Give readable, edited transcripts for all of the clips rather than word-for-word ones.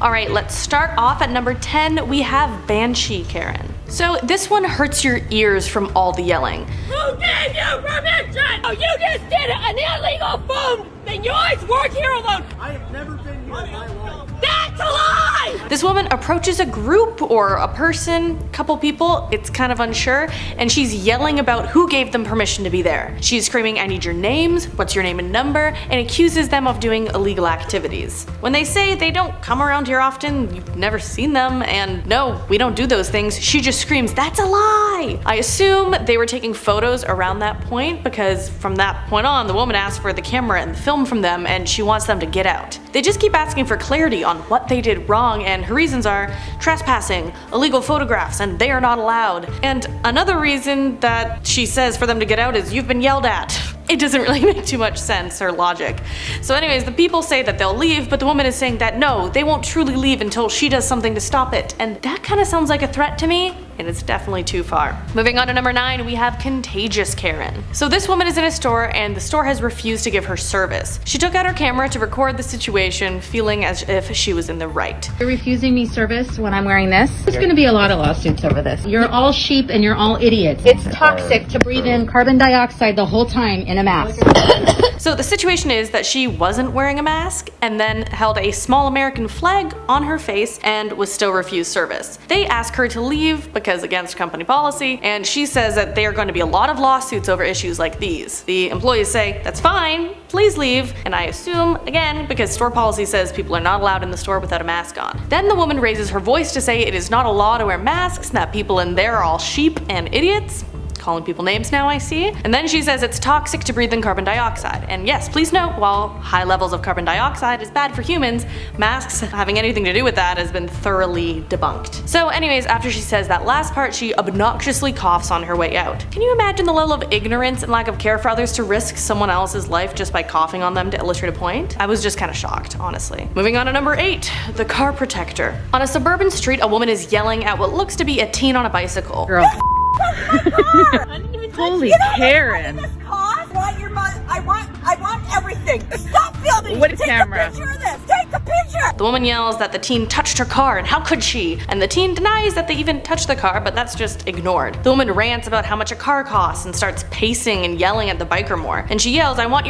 Alright, let's start off at number 10. We have Banshee Karen. So this one hurts your ears from all the yelling. Who gave you permission? Oh, you just did an illegal phone thing. You always work here alone. I have never been here in my life. That's a lie! This woman approaches a group or a person, couple people, it's kind of unsure, and she's yelling about who gave them permission to be there. She's screaming, I need your names, what's your name and number, and accuses them of doing illegal activities. When they say they don't come around here often, you've never seen them, and no, we don't do those things, she just screams, that's a lie! I assume they were taking photos around that point because from that point on, the woman asked for the camera and the film from them and she wants them to get out. They just keep asking for clarity on what they did wrong, and her reasons are trespassing, illegal photographs, and they are not allowed. And another reason that she says for them to get out is you've been yelled at. It doesn't really make too much sense or logic. So anyways, the people say that they'll leave, but the woman is saying that no, they won't truly leave until she does something to stop it. And that kind of sounds like a threat to me, and it's definitely too far. Moving on to number 9, we have Contagious Karen. So this woman is in a store and the store has refused to give her service. She took out her camera to record the situation, feeling as if she was in the right. You're refusing me service when I'm wearing this. There's going to be a lot of lawsuits over this. You're all sheep and you're all idiots. It's toxic to breathe in carbon dioxide the whole time in a mask. So the situation is that she wasn't wearing a mask and then held a small American flag on her face and was still refused service. They ask her to leave because against company policy, and she says that there are going to be a lot of lawsuits over issues like these. The employees say, that's fine, please leave, and I assume, again, because store policy says people are not allowed in the store without a mask on. Then the woman raises her voice to say it is not a law to wear masks and that people in there are all sheep and idiots. Calling people names now, I see. And then she says it's toxic to breathe in carbon dioxide. And yes, please note, while high levels of carbon dioxide is bad for humans, masks having anything to do with that has been thoroughly debunked. So anyways, after she says that last part, she obnoxiously coughs on her way out. Can you imagine the level of ignorance and lack of care for others to risk someone else's life just by coughing on them to illustrate a point? I was just kind of shocked, honestly. Moving on to number 8, the car protector. On a suburban street, a woman is yelling at what looks to be a teen on a bicycle. Girl. Holy Karen. I want everything. Stop filming. What Take camera? a picture of this. Take a picture. The woman yells that the teen touched her car and how could she? And the teen denies that they even touched the car, but that's just ignored. The woman rants about how much a car costs and starts pacing and yelling at the biker more. And she yells, I want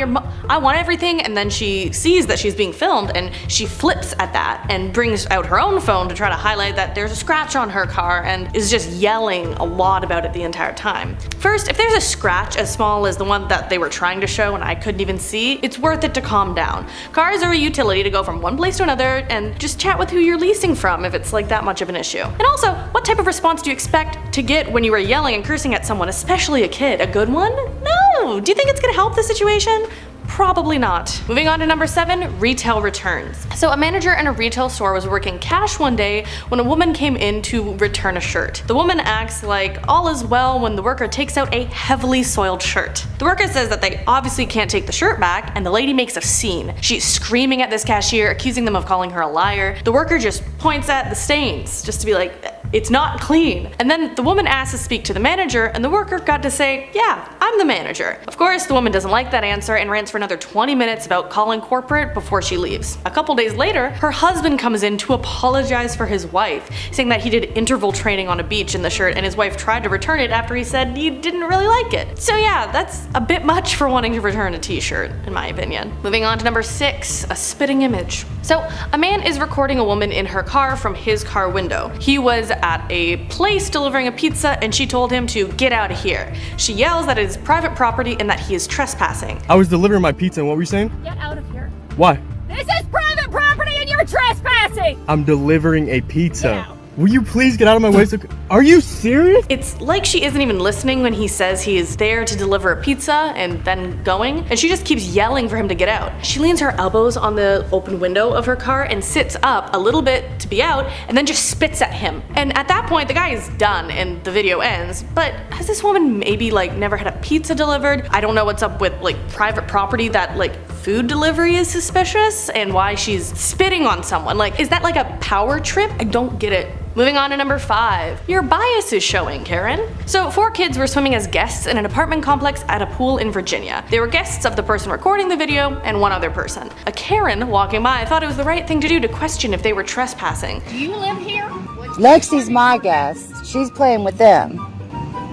everything, and then she sees that she's being filmed and she flips at that and brings out her own phone to try to highlight that there's a scratch on her car and is just yelling a lot about it the entire time. First, if there's a scratch as small as the one that they were trying to show and I couldn't even see, it's worth it to calm down. Cars are a utility to go from one place to another and just chat with who you're leasing from if it's like that much of an issue. And also, what type of response do you expect to get when you are yelling and cursing at someone, especially a kid? A good one? No! Do you think it's gonna help the situation? Probably not. Moving on to number 7, retail returns. So a manager in a retail store was working cash one day when a woman came in to return a shirt. The woman acts like all is well when the worker takes out a heavily soiled shirt. The worker says that they obviously can't take the shirt back, and the lady makes a scene. She's screaming at this cashier, accusing them of calling her a liar. The worker just points at the stains, just to be like, it's not clean. And then the woman asks to speak to the manager, and the worker got to say, yeah, I'm the manager. Of course, the woman doesn't like that answer and rants for another 20 minutes about calling corporate before she leaves. A couple days later, her husband comes in to apologize for his wife, saying that he did interval training on a beach in the shirt and his wife tried to return it after he said he didn't really like it. So yeah, that's a bit much for wanting to return a t-shirt, in my opinion. Moving on to number 6, a spitting image. So a man is recording a woman in her car from his car window. He was at a place delivering a pizza and she told him to get out of here. She yells that it is private property and that he is trespassing. I was delivering my pizza, and what were you saying? Get out of here. Why? This is private property and you're trespassing. I'm delivering a pizza. Yeah. Will you please get out of my way? Are you serious? It's like she isn't even listening when he says he is there to deliver a pizza and then going, and she just keeps yelling for him to get out. She leans her elbows on the open window of her car and sits up a little bit to be out, and then just spits at him. And at that point, the guy is done and the video ends, but has this woman maybe like never had a pizza delivered? I don't know what's up with like private property that like food delivery is suspicious and why she's spitting on someone. Like, is that like a power trip? I don't get it. Moving on to number 5. Your bias is showing, Karen. So 4 kids were swimming as guests in an apartment complex at a pool in Virginia. They were guests of the person recording the video and one other person. A Karen walking by thought it was the right thing to do to question if they were trespassing. Do you live here? Lexi's my guest. She's playing with them.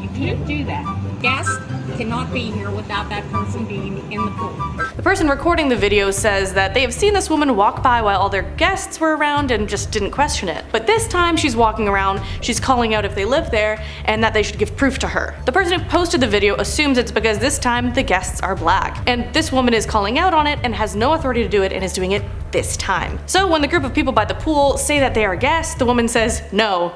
You can't do that. Guests cannot be here without that person being in the pool. The person recording the video says that they have seen this woman walk by while all their guests were around and just didn't question it. But this time she's walking around, she's calling out if they live there and that they should give proof to her. The person who posted the video assumes it's because this time the guests are black. And this woman is calling out on it and has no authority to do it and is doing it this time. So when the group of people by the pool say that they are guests, the woman says no.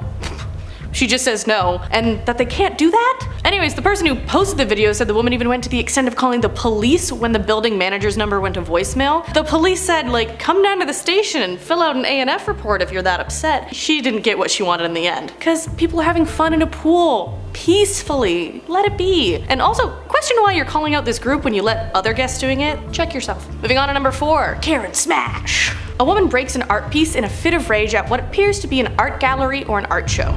She just says no, and that they can't do that? Anyways, the person who posted the video said the woman even went to the extent of calling the police when the building manager's number went to voicemail. The police said, like, come down to the station and fill out an A&F report if you're that upset. She didn't get what she wanted in the end. Cause people are having fun in a pool. Peacefully. Let it be. And also, question why you're calling out this group when you let other guests doing it. Check yourself. Moving on to number 4. Karen smash. A woman breaks an art piece in a fit of rage at what appears to be an art gallery or an art show.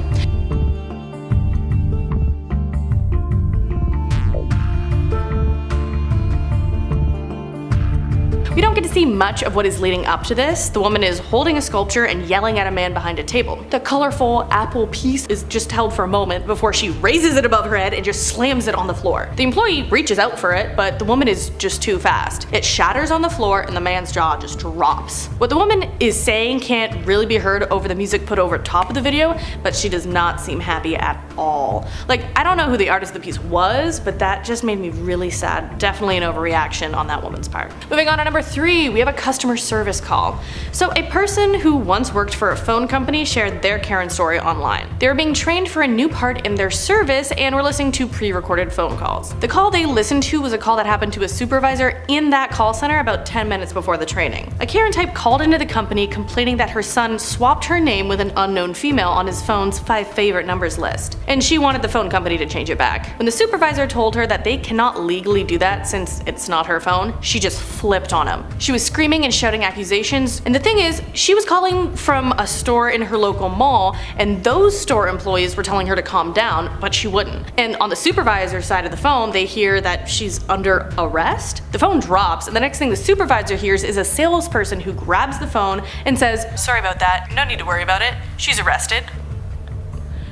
We don't get to see much of what is leading up to this. The woman is holding a sculpture and yelling at a man behind a table. The colorful apple piece is just held for a moment before she raises it above her head and just slams it on the floor. The employee reaches out for it, but the woman is just too fast. It shatters on the floor and the man's jaw just drops. What the woman is saying can't really be heard over the music put over top of the video, but she does not seem happy at all. Like, I don't know who the artist of the piece was, but that just made me really sad. Definitely an overreaction on that woman's part. Moving on to number 3, we have a customer service call. So a person who once worked for a phone company shared their Karen story online. They were being trained for a new part in their service and were listening to pre-recorded phone calls. The call they listened to was a call that happened to a supervisor in that call center about 10 minutes before the training. A Karen type called into the company complaining that her son swapped her name with an unknown female on his phone's 5 favorite numbers list, and she wanted the phone company to change it back. When the supervisor told her that they cannot legally do that since it's not her phone, she just flipped on him. She was screaming and shouting accusations, and the thing is, she was calling from a store in her local mall, and those store employees were telling her to calm down, but she wouldn't. And on the supervisor's side of the phone, they hear that she's under arrest. The phone drops, and the next thing the supervisor hears is a salesperson who grabs the phone and says, "Sorry about that, no need to worry about it, she's arrested."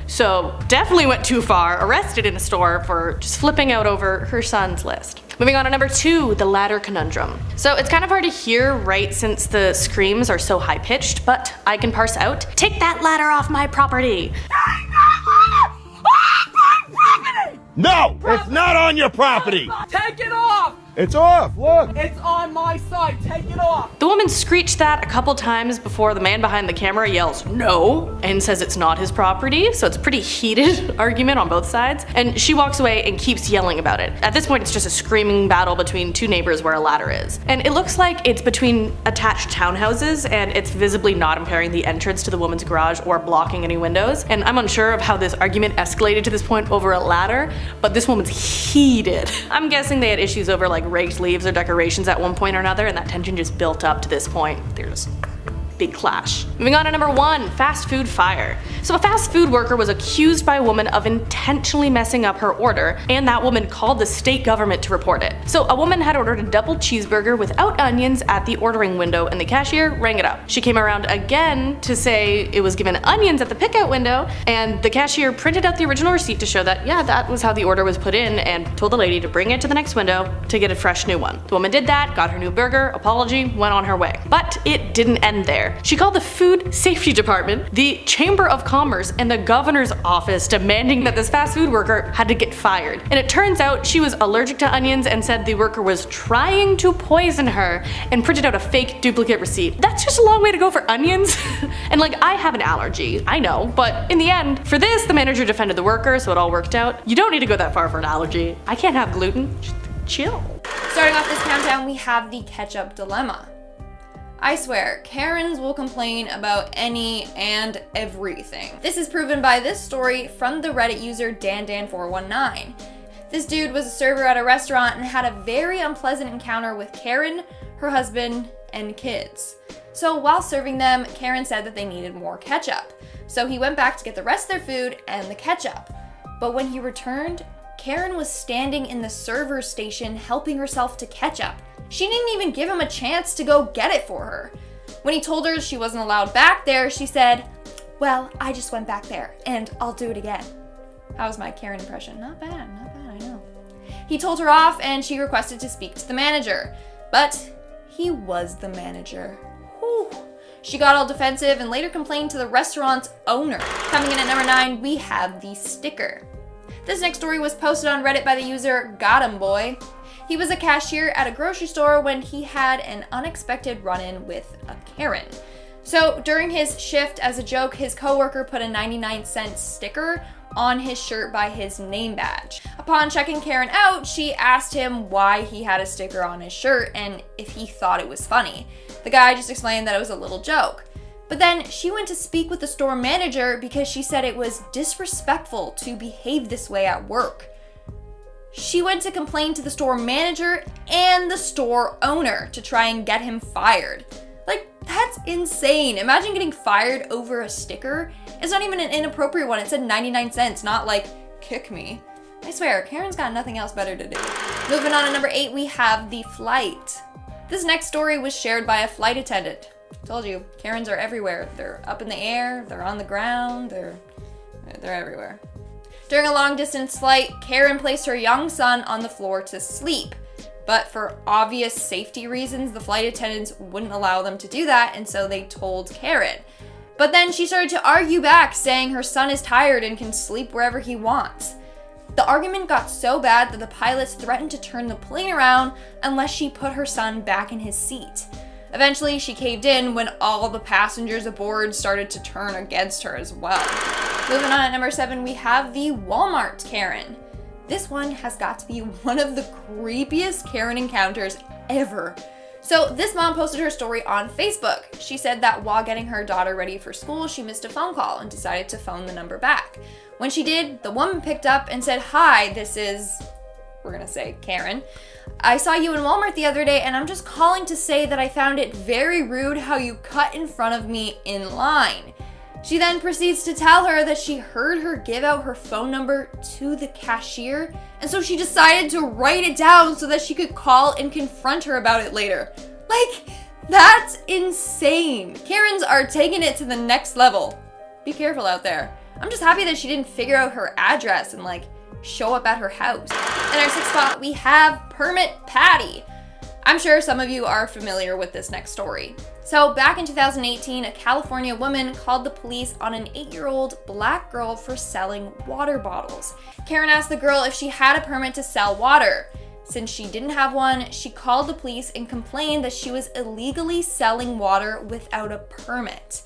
So definitely went too far, arrested in a store for just flipping out over her son's list. Moving on to number 2, the ladder conundrum. So it's kind of hard to hear, right, since the screams are so high pitched, but I can parse out, "Take that ladder off my property." No, it's not on your property. Take it off! It's off, look. It's on my side. Take it off. The woman screeched that a couple times before the man behind the camera yells no and says it's not his property, so it's a pretty heated argument on both sides, and she walks away and keeps yelling about it. At this point it's just a screaming battle between 2 neighbors where a ladder is. And it looks like it's between attached townhouses and it's visibly not impairing the entrance to the woman's garage or blocking any windows, and I'm unsure of how this argument escalated to this point over a ladder, but this woman's heated. I'm guessing they had issues over like raked leaves or decorations at one point or another, and that tension just built up to this point. There's big clash. Moving on to number 1, fast food fire. So a fast food worker was accused by a woman of intentionally messing up her order, and that woman called the state government to report it. So a woman had ordered a double cheeseburger without onions at the ordering window, and the cashier rang it up. She came around again to say it was given onions at the pickout window, and the cashier printed out the original receipt to show that, yeah, that was how the order was put in, and told the lady to bring it to the next window to get a fresh new one. The woman did that, got her new burger, apology, went on her way. But it didn't end there. She called the Food Safety Department, the Chamber of Commerce, and the governor's office demanding that this fast food worker had to get fired. And it turns out she was allergic to onions and said the worker was trying to poison her and printed out a fake duplicate receipt. That's just a long way to go for onions. And like, I have an allergy, I know, but in the end, for this, the manager defended the worker, so it all worked out. You don't need to go that far for an allergy. I can't have gluten. Just chill. Starting off this countdown, we have the ketchup dilemma. I swear, Karens will complain about any and everything. This is proven by this story from the Reddit user DanDan419. This dude was a server at a restaurant and had a very unpleasant encounter with Karen her husband, and kids. So while serving them, Karen said that they needed more ketchup. So he went back to get the rest of their food and the ketchup. But when he returned, Karen was standing in the server's station helping herself to ketchup. She didn't even give him a chance to go get it for her. When he told her she wasn't allowed back there, she said, "Well, I just went back there and I'll do it again." That was my Karen impression. Not bad, I know. He told her off and she requested to speak to the manager, but he was the manager. Whew. She got all defensive and later complained to the restaurant's owner. Coming in at number 9, we have the sticker. This next story was posted on Reddit by the user GotHimBoy. He was a cashier at a grocery store when he had an unexpected run-in with a Karen. So during his shift, as a joke, his coworker put a 99-cent sticker on his shirt by his name badge. Upon checking Karen out, she asked him why he had a sticker on his shirt and if he thought it was funny. The guy just explained that it was a little joke. But then she went to speak with the store manager because she said it was disrespectful to behave this way at work. She went to complain to the store manager and the store owner to try and get him fired. Like, that's insane. Imagine getting fired over a sticker. It's not even an inappropriate one. It said 99 cents, not like, kick me. I swear, Karen's got nothing else better to do. Moving on to number 8, we have the flight. This next story was shared by a flight attendant. Told you, Karens are everywhere. They're up in the air, they're on the ground, they're everywhere. During a long distance flight, Karen placed her young son on the floor to sleep. But for obvious safety reasons, the flight attendants wouldn't allow them to do that, and so they told Karen. But then she started to argue back, saying her son is tired and can sleep wherever he wants. The argument got so bad that the pilots threatened to turn the plane around unless she put her son back in his seat. Eventually, she caved in when all the passengers aboard started to turn against her as well. Moving on at number 7, we have the Walmart Karen. This one has got to be one of the creepiest Karen encounters ever. So this mom posted her story on Facebook. She said that while getting her daughter ready for school, she missed a phone call and decided to phone the number back. When she did, the woman picked up and said, "Hi, this is," we're gonna say Karen. "I saw you in Walmart the other day and I'm just calling to say that I found it very rude how you cut in front of me in line." She then proceeds to tell her that she heard her give out her phone number to the cashier, and so she decided to write it down so that she could call and confront her about it later. Like, that's insane. Karens are taking it to the next level. Be careful out there. I'm just happy that she didn't figure out her address and show up at her house. In our 6th spot, we have Permit Patty. I'm sure some of you are familiar with this next story. So back in 2018, a California woman called the police on an 8-year-old black girl for selling water bottles. Karen asked the girl if she had a permit to sell water. Since she didn't have one, she called the police and complained that she was illegally selling water without a permit.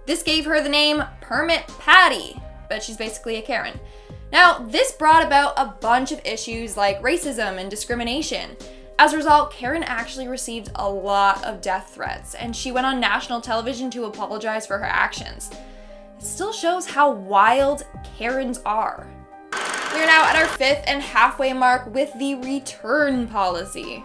This gave her the name Permit Patty, but she's basically a Karen. Now, this brought about a bunch of issues like racism and discrimination. As a result, Karen actually received a lot of death threats, and she went on national television to apologize for her actions. It still shows how wild Karens are. We are now at our 5th and halfway mark with the return policy.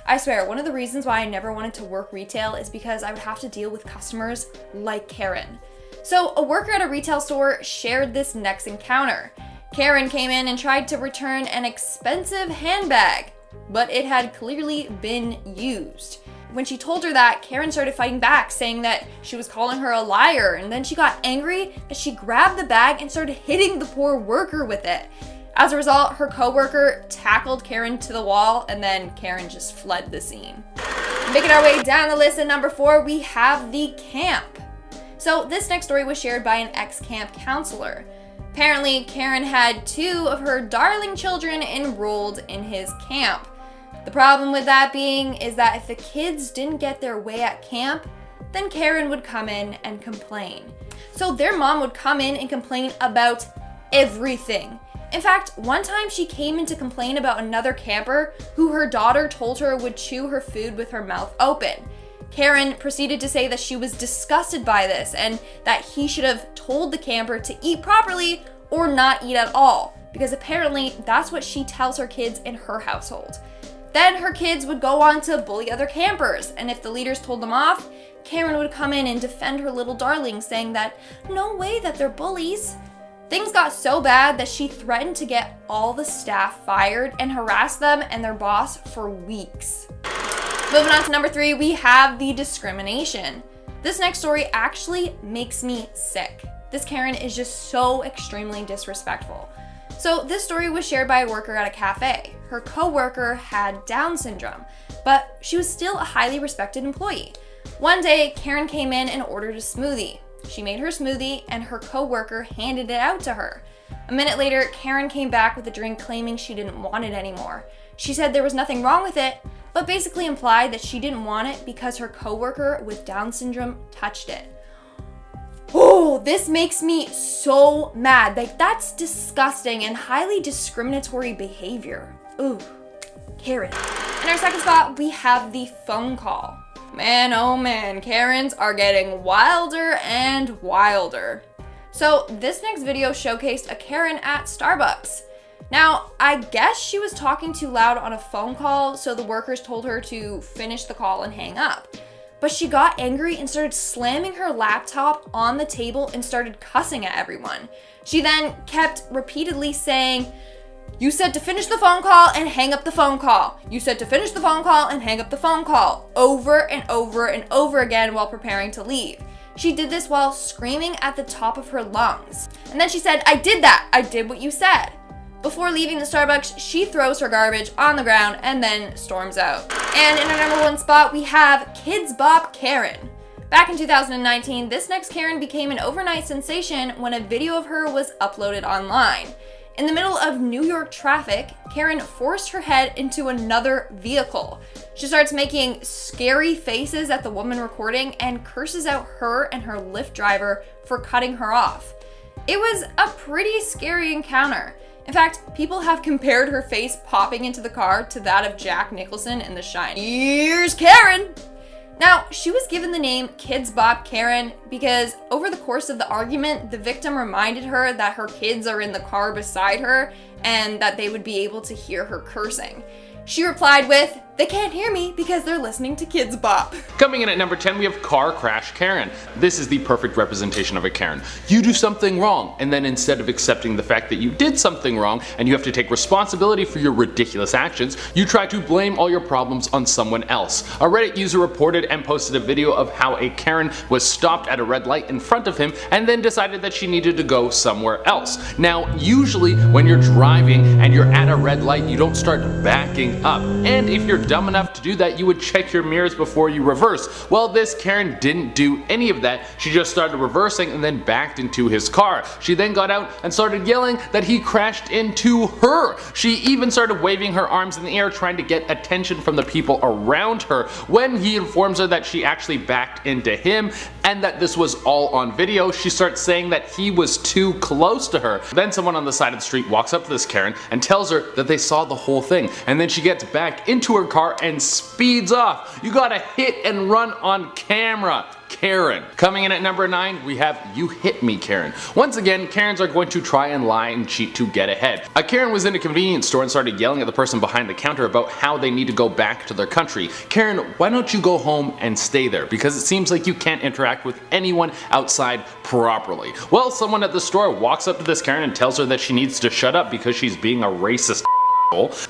I swear, one of the reasons why I never wanted to work retail is because I would have to deal with customers like Karen. So a worker at a retail store shared this next encounter. Karen came in and tried to return an expensive handbag, but it had clearly been used. When she told her that, Karen started fighting back, saying that she was calling her a liar, and then she got angry and she grabbed the bag and started hitting the poor worker with it. As a result, her coworker tackled Karen to the wall, and then Karen just fled the scene. Making our way down the list at number 4, we have the camp. So this next story was shared by an ex-camp counselor. Apparently, Karen had 2 of her darling children enrolled in his camp. The problem with that being is that if the kids didn't get their way at camp, then Karen would come in and complain. So their mom would come in and complain about everything. In fact, one time she came in to complain about another camper who her daughter told her would chew her food with her mouth open. Karen proceeded to say that she was disgusted by this and that he should have told the camper to eat properly or not eat at all, because apparently that's what she tells her kids in her household. Then her kids would go on to bully other campers, and if the leaders told them off, Karen would come in and defend her little darlings, saying that no way that they're bullies. Things got so bad that she threatened to get all the staff fired and harass them and their boss for weeks. Moving on to number 3, we have the discrimination. This next story actually makes me sick. This Karen is just so extremely disrespectful. So this story was shared by a worker at a cafe. Her co-worker had Down syndrome, but she was still a highly respected employee. One day, Karen came in and ordered a smoothie. She made her smoothie and her co-worker handed it out to her. A minute later, Karen came back with the drink claiming she didn't want it anymore. She said there was nothing wrong with it, but basically implied that she didn't want it because her co-worker with Down syndrome touched it. Oh, this makes me so mad. Like, that's disgusting and highly discriminatory behavior. Ooh, Karen. In our second spot, we have the phone call. Man, oh man, Karens are getting wilder and wilder. So this next video showcased a Karen at Starbucks. Now, I guess she was talking too loud on a phone call, so the workers told her to finish the call and hang up. But she got angry and started slamming her laptop on the table and started cussing at everyone. She then kept repeatedly saying, "You said to finish the phone call and hang up the phone call. You said to finish the phone call and hang up the phone call," over and over and over again while preparing to leave. She did this while screaming at the top of her lungs. And then she said, "I did that. I did what you said." Before leaving the Starbucks, she throws her garbage on the ground and then storms out. And in our number 1 spot, we have Kids Bop Karen. Back in 2019, this next Karen became an overnight sensation when a video of her was uploaded online. In the middle of New York traffic, Karen forced her head into another vehicle. She starts making scary faces at the woman recording and curses out her and her Lyft driver for cutting her off. It was a pretty scary encounter. In fact, people have compared her face popping into the car to that of Jack Nicholson in The Shining. Here's Karen! Now, she was given the name Kids Bop Karen because over the course of the argument, the victim reminded her that her kids are in the car beside her and that they would be able to hear her cursing. She replied with, "They can't hear me because they're listening to Kids Bop." Coming in at number 10, we have Car Crash Karen. This is the perfect representation of a Karen. You do something wrong, and then instead of accepting the fact that you did something wrong and you have to take responsibility for your ridiculous actions, you try to blame all your problems on someone else. A Reddit user reported and posted a video of how a Karen was stopped at a red light in front of him and then decided that she needed to go somewhere else. Now, usually when you're driving and you're at a red light, you don't start backing up. And if you're dumb enough to do that, you would check your mirrors before you reverse. Well, this Karen didn't do any of that. She just started reversing and then backed into his car. She then got out and started yelling that he crashed into her. She even started waving her arms in the air trying to get attention from the people around her. When he informs her that she actually backed into him and that this was all on video, she starts saying that he was too close to her. Then someone on the side of the street walks up to this Karen and tells her that they saw the whole thing, and then she gets back into her car and speeds off. You gotta hit and run on camera, Karen. Coming in at number 9, we have You Hit Me Karen. Once again, Karens are going to try and lie and cheat to get ahead. A Karen was in a convenience store and started yelling at the person behind the counter about how they need to go back to their country. "Karen, why don't you go home and stay there? Because it seems like you can't interact with anyone outside properly." Well, someone at the store walks up to this Karen and tells her that she needs to shut up because she's being a racist.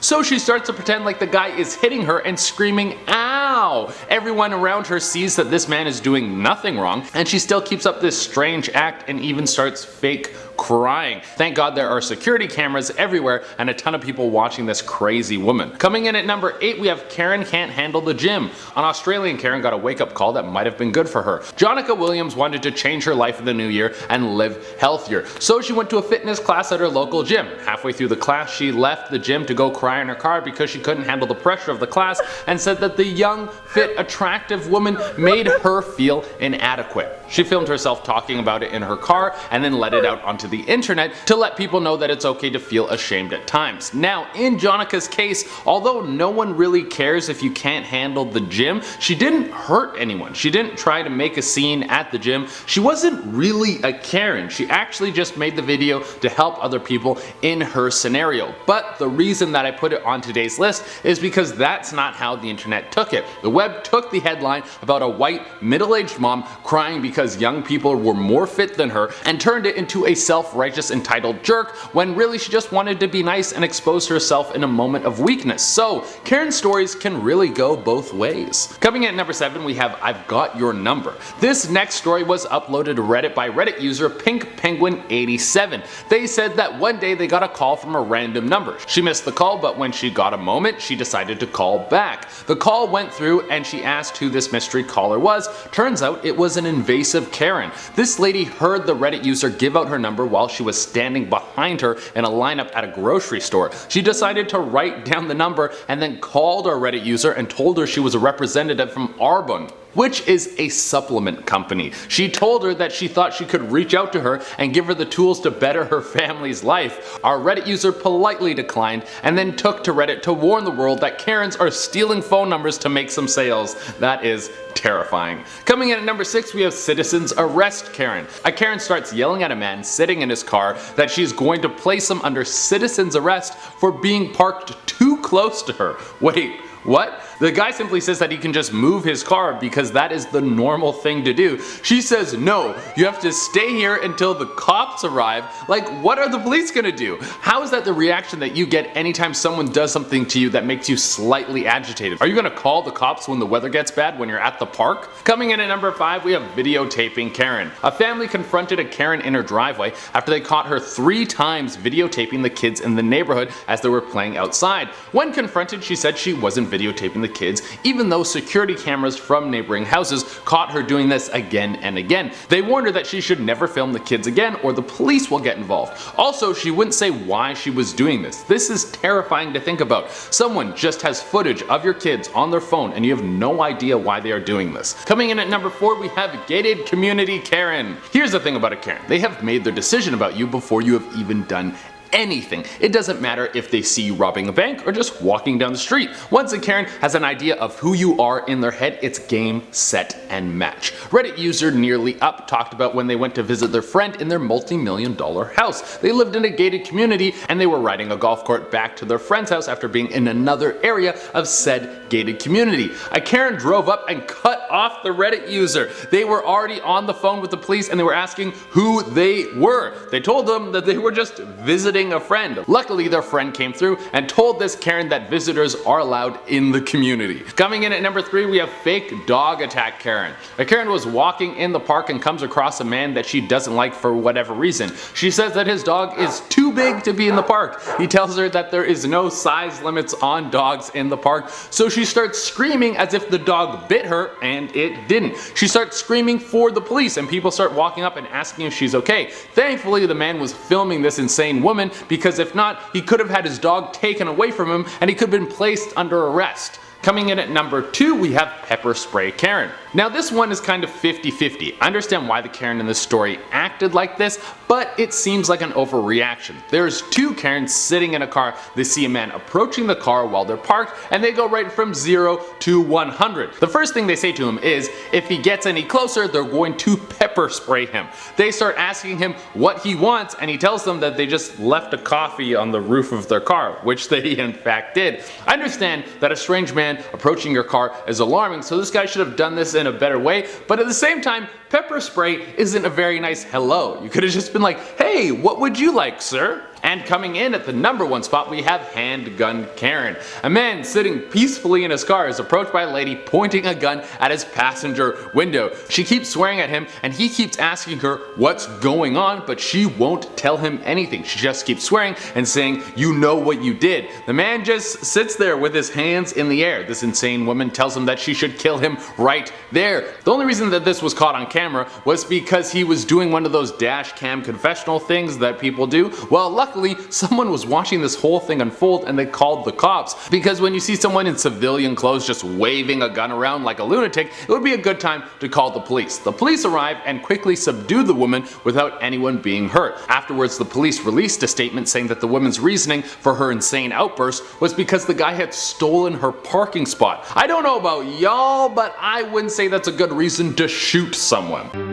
So she starts to pretend like the guy is hitting her and screaming, "Ow!" Everyone around her sees that this man is doing nothing wrong, and she still keeps up this strange act and even starts fake crying. Thank God there are security cameras everywhere and a ton of people watching this crazy woman. Coming in at number 8, we have Karen Can't Handle the Gym. An Australian Karen got a wake-up call that might have been good for her. Jonica Williams wanted to change her life in the new year and live healthier, so she went to a fitness class at her local gym. Halfway through the class, she left the gym to go cry in her car because she couldn't handle the pressure of the class and said that the young, young, fit, attractive woman made her feel inadequate. She filmed herself talking about it in her car and then let it out onto the internet to let people know that it's okay to feel ashamed at times. Now, in Jonica's case, although no one really cares if you can't handle the gym, she didn't hurt anyone. She didn't try to make a scene at the gym. She wasn't really a Karen. She actually just made the video to help other people in her scenario. But the reason that I put it on today's list is because that's not how the internet took it. The web took the headline about a white, middle-aged mom crying because young people were more fit than her and turned it into a self-righteous entitled jerk when really she just wanted to be nice and expose herself in a moment of weakness. So Karen stories can really go both ways. Coming in at number 7, we have I've Got Your Number. This next story was uploaded to Reddit by Reddit user PinkPenguin87. They said that one day they got a call from a random number. She missed the call, but when she got a moment, she decided to call back. The call went through and she asked who this mystery caller was. Turns out it was an invasive Karen. This lady heard the Reddit user give out her number while she was standing behind her in a lineup at a grocery store. She decided to write down the number and then called our Reddit user and told her she was a representative from Arbonne, which is a supplement company. She told her that she thought she could reach out to her and give her the tools to better her family's life. Our Reddit user politely declined and then took to Reddit to warn the world that Karens are stealing phone numbers to make some sales. That is terrifying. Coming in at number 6, we have Citizens Arrest Karen. A Karen starts yelling at a man sitting in his car that she's going to place him under citizen's arrest for being parked too close to her. Wait, what? The guy simply says that he can just move his car because that is the normal thing to do. She says, no, you have to stay here until the cops arrive. Like, what are the police gonna do? How is that the reaction that you get anytime someone does something to you that makes you slightly agitated? Are you gonna call the cops when the weather gets bad when you're at the park? Coming in at number 5, we have videotaping Karen. A family confronted a Karen in her driveway after they caught her 3 times videotaping the kids in the neighborhood as they were playing outside. When confronted, she said she wasn't videotaping the kids, even though security cameras from neighboring houses caught her doing this again and again. They warned her that she should never film the kids again or the police will get involved. Also, she wouldn't say why she was doing this. This is terrifying to think about. Someone just has footage of your kids on their phone and you have no idea why they are doing this. Coming in at number 4, we have Gated Community Karen. Here's the thing about a Karen. They have made their decision about you before you have even done anything. It doesn't matter if they see you robbing a bank or just walking down the street. Once a Karen has an idea of who you are in their head, it's game, set, and match. Reddit user Nearly Up talked about when they went to visit their friend in their multi-million-dollar house. They lived in a gated community and they were riding a golf cart back to their friend's house after being in another area of said gated community. A Karen drove up and cut off the Reddit user. They were already on the phone with the police and they were asking who they were. They told them that they were just visiting a friend. Luckily, their friend came through and told this Karen that visitors are allowed in the community. Coming in at number 3, we have Fake Dog Attack Karen. A Karen was walking in the park and comes across a man that she doesn't like for whatever reason. She says that his dog is too big to be in the park. He tells her that there is no size limits on dogs in the park, so she starts screaming as if the dog bit her, and it didn't. She starts screaming for the police and people start walking up and asking if she's okay. Thankfully, the man was filming this insane woman, because if not, he could have had his dog taken away from him and he could have been placed under arrest. Coming in at number 2, we have Pepper Spray Karen. Now this one is kind of 50-50. I understand why the Karen in this story acted like this, but it seems like an overreaction. There's 2 Karens sitting in a car. They see a man approaching the car while they're parked and they go right from 0 to 100. The first thing they say to him is if he gets any closer, they're going to pepper spray him. They start asking him what he wants and he tells them that they just left a coffee on the roof of their car, which they in fact did. I understand that a strange man approaching your car is alarming, so this guy should have done this in a better way, but at the same time, pepper spray isn't a very nice hello. You could have just been like, hey, what would you like, sir? And coming in at the number 1 spot, we have Handgun Karen. A man sitting peacefully in his car is approached by a lady pointing a gun at his passenger window. She keeps swearing at him and he keeps asking her what's going on, but she won't tell him anything. She just keeps swearing and saying, you know what you did. The man just sits there with his hands in the air. This insane woman tells him that she should kill him right there. The only reason that this was caught on camera was because he was doing one of those dash cam confessional things that people do. Well, luckily luckily, someone was watching this whole thing unfold and they called the cops, because when you see someone in civilian clothes just waving a gun around like a lunatic, it would be a good time to call the police. The police arrived and quickly subdued the woman without anyone being hurt. Afterwards, the police released a statement saying that the woman's reasoning for her insane outburst was because the guy had stolen her parking spot. I don't know about y'all, but I wouldn't say that's a good reason to shoot someone.